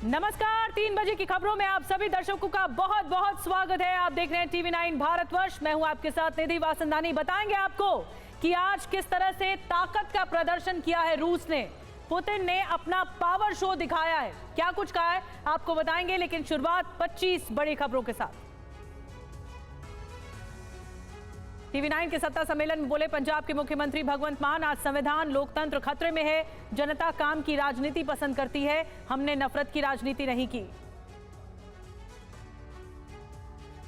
नमस्कार, 3 बजे की खबरों में आप सभी दर्शकों का बहुत बहुत स्वागत है। आप देख रहे हैं टीवी 9 भारतवर्ष। मैं हूं आपके साथ निधि वासंदानी। बताएंगे आपको कि आज किस तरह से ताकत का प्रदर्शन किया है रूस ने। पुतिन ने अपना पावर शो दिखाया है। क्या कुछ कहा है आपको बताएंगे, लेकिन शुरुआत 25 बड़ी खबरों के साथ। टीवी 9 के सत्ता सम्मेलन में बोले पंजाब के मुख्यमंत्री भगवंत मान, आज संविधान लोकतंत्र खतरे में है। जनता काम की राजनीति पसंद करती है, हमने नफरत की राजनीति नहीं की।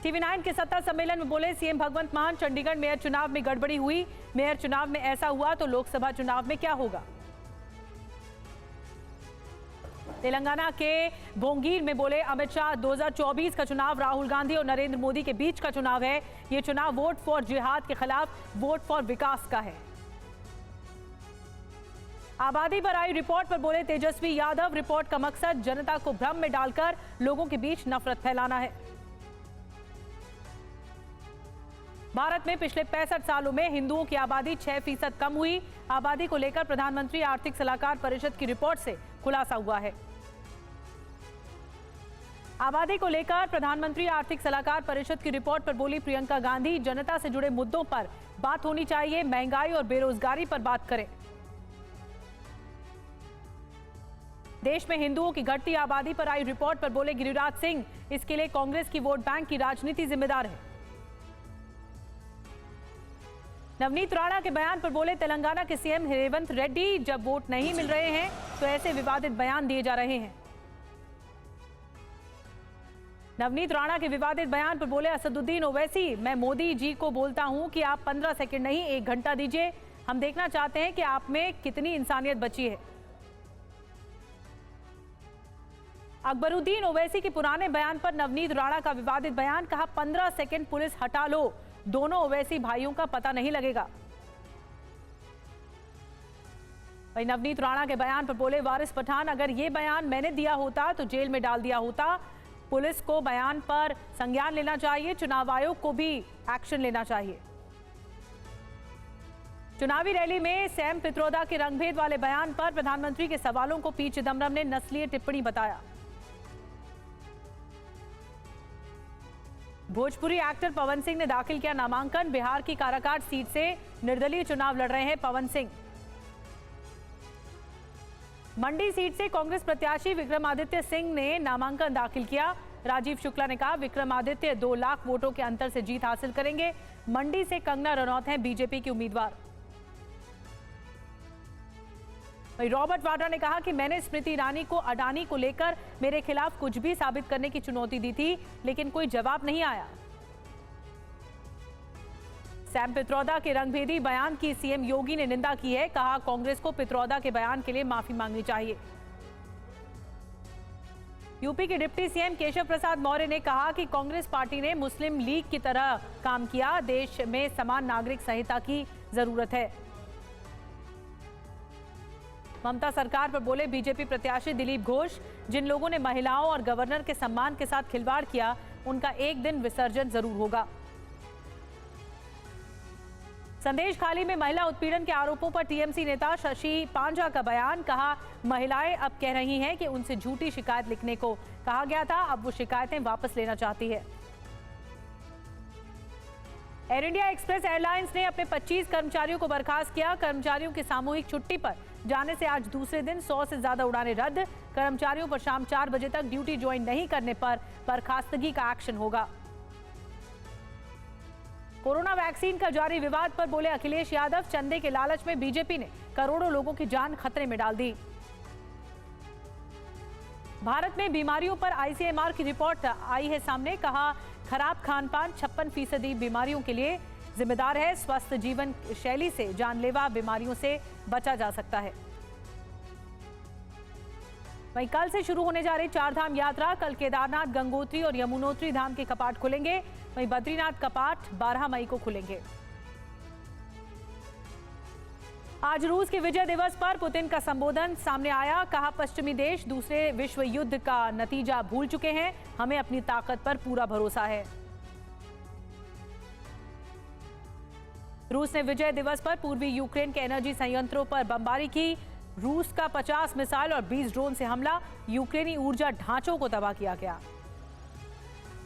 टीवी 9 के सत्ता सम्मेलन में बोले सीएम भगवंत मान, चंडीगढ़ मेयर चुनाव में गड़बड़ी हुई। मेयर चुनाव में ऐसा हुआ तो लोकसभा चुनाव में क्या होगा। तेलंगाना के बोंगीर में बोले अमित शाह, 2024 का चुनाव राहुल गांधी और नरेंद्र मोदी के बीच का चुनाव है। ये चुनाव वोट फॉर जिहाद के खिलाफ वोट फॉर विकास का है। आबादी पर आई रिपोर्ट पर बोले तेजस्वी यादव, रिपोर्ट का मकसद जनता को भ्रम में डालकर लोगों के बीच नफरत फैलाना है। भारत में पिछले 65 सालों में हिंदुओं की आबादी 6% कम हुई। आबादी को लेकर प्रधानमंत्री आर्थिक सलाहकार परिषद की रिपोर्ट से खुलासा हुआ है। आबादी को लेकर प्रधानमंत्री आर्थिक सलाहकार परिषद की रिपोर्ट पर बोली प्रियंका गांधी, जनता से जुड़े मुद्दों पर बात होनी चाहिए, महंगाई और बेरोजगारी पर बात करें। देश में हिंदुओं की घटती आबादी पर आई रिपोर्ट पर बोले गिरिराज सिंह, इसके लिए कांग्रेस की वोट बैंक की राजनीति जिम्मेदार है। नवनीत राणा के बयान पर बोले तेलंगाना के सीएम रेवंत रेड्डी, जब वोट नहीं मिल रहे हैं तो ऐसे विवादित बयान दिए जा रहे हैं। नवनीत राणा के विवादित बयान पर बोले असदुद्दीन ओवैसी, मैं मोदी जी को बोलता हूं कि आप 15 सेकंड नहीं 1 घंटा दीजिए, हम देखना चाहते हैं कि आप में कितनी इंसानियत बची है। अकबरुद्दीन ओवैसी के पुराने बयान पर नवनीत राणा का विवादित बयान, कहा 15 सेकंड पुलिस हटा लो, दोनों ओवैसी भाइयों का पता नहीं लगेगा। वहीं नवनीत राणा के बयान पर बोले वारिस पठान, अगर ये बयान मैंने दिया होता तो जेल में डाल दिया होता। पुलिस को बयान पर संज्ञान लेना चाहिए, चुनाव आयोग को भी एक्शन लेना चाहिए। चुनावी रैली में सैम पित्रोदा के रंगभेद वाले बयान पर प्रधानमंत्री के सवालों को पी चिदम्बरम ने नस्लीय टिप्पणी बताया। भोजपुरी एक्टर पवन सिंह ने दाखिल किया नामांकन, बिहार की काराकाट सीट से निर्दलीय चुनाव लड़ रहे हैं पवन सिंह। मंडी सीट से कांग्रेस प्रत्याशी विक्रमादित्य सिंह ने नामांकन दाखिल किया। राजीव शुक्ला ने कहा विक्रमादित्य 2 लाख वोटों के अंतर से जीत हासिल करेंगे। मंडी से कंगना रनौत हैं बीजेपी की उम्मीदवार। रॉबर्ट वाड्रा ने कहा कि मैंने स्मृति ईरानी को अडानी को लेकर मेरे खिलाफ कुछ भी साबित करने की चुनौती दी थी, लेकिन कोई जवाब नहीं आया। सैम पित्रोदा के रंगभेदी बयान की सीएम योगी ने निंदा की है, कहा कांग्रेस को पित्रोदा के बयान के लिए माफी मांगनी चाहिए। यूपी के डिप्टी सीएम केशव प्रसाद मौर्य ने कहा कि कांग्रेस पार्टी ने मुस्लिम लीग की तरह काम किया, देश में समान नागरिक संहिता की जरूरत है। ममता सरकार पर बोले बीजेपी प्रत्याशी दिलीप घोष, जिन लोगों ने महिलाओं और गवर्नर के सम्मान के साथ खिलवाड़ किया, उनका एक दिन विसर्जन जरूर होगा। संदेश खाली में महिला उत्पीड़न के आरोपों पर टीएमसी नेता शशि पांजा का बयान, कहा महिलाएं अब कह रही हैं कि उनसे झूठी शिकायत लिखने को कहा गया था, अब वो शिकायतें वापस लेना चाहती है। एयर इंडिया एक्सप्रेस एयरलाइंस ने अपने 25 कर्मचारियों को बर्खास्त किया। कर्मचारियों की सामूहिक छुट्टी पर जाने से आज दूसरे दिन 100 से ज्यादा उड़ानें रद्द। कर्मचारियों पर शाम 4 बजे तक ड्यूटी ज्वाइन नहीं करने पर बर्खास्तगी का एक्शन होगा। कोरोना वैक्सीन का जारी विवाद पर बोले अखिलेश यादव, चंदे के लालच में बीजेपी ने करोड़ों लोगों की जान खतरे में डाल दी। भारत में बीमारियों पर आईसीएमआर की रिपोर्ट आई है सामने, कहा खराब खान-पान 56% बीमारियों के लिए जिम्मेदार है। स्वस्थ जीवन शैली से जानलेवा बीमारियों से बचा जा सकता है। वहीं कल से शुरू होने जा रही 4 धाम यात्रा, कल केदारनाथ, गंगोत्री और यमुनोत्री धाम के कपाट खुलेंगे। वहीं बद्रीनाथ कपाट 12 मई को खुलेंगे। आज रूस के विजय दिवस पर पुतिन का संबोधन सामने आया, कहा पश्चिमी देश दूसरे विश्व युद्ध का नतीजा भूल चुके हैं, हमें अपनी ताकत पर पूरा भरोसा है। रूस ने विजय दिवस पर पूर्वी यूक्रेन के एनर्जी संयंत्रों पर बमबारी की। रूस का 50 मिसाइल और 20 ड्रोन से हमला, यूक्रेनी ऊर्जा ढांचों को तबाह किया गया।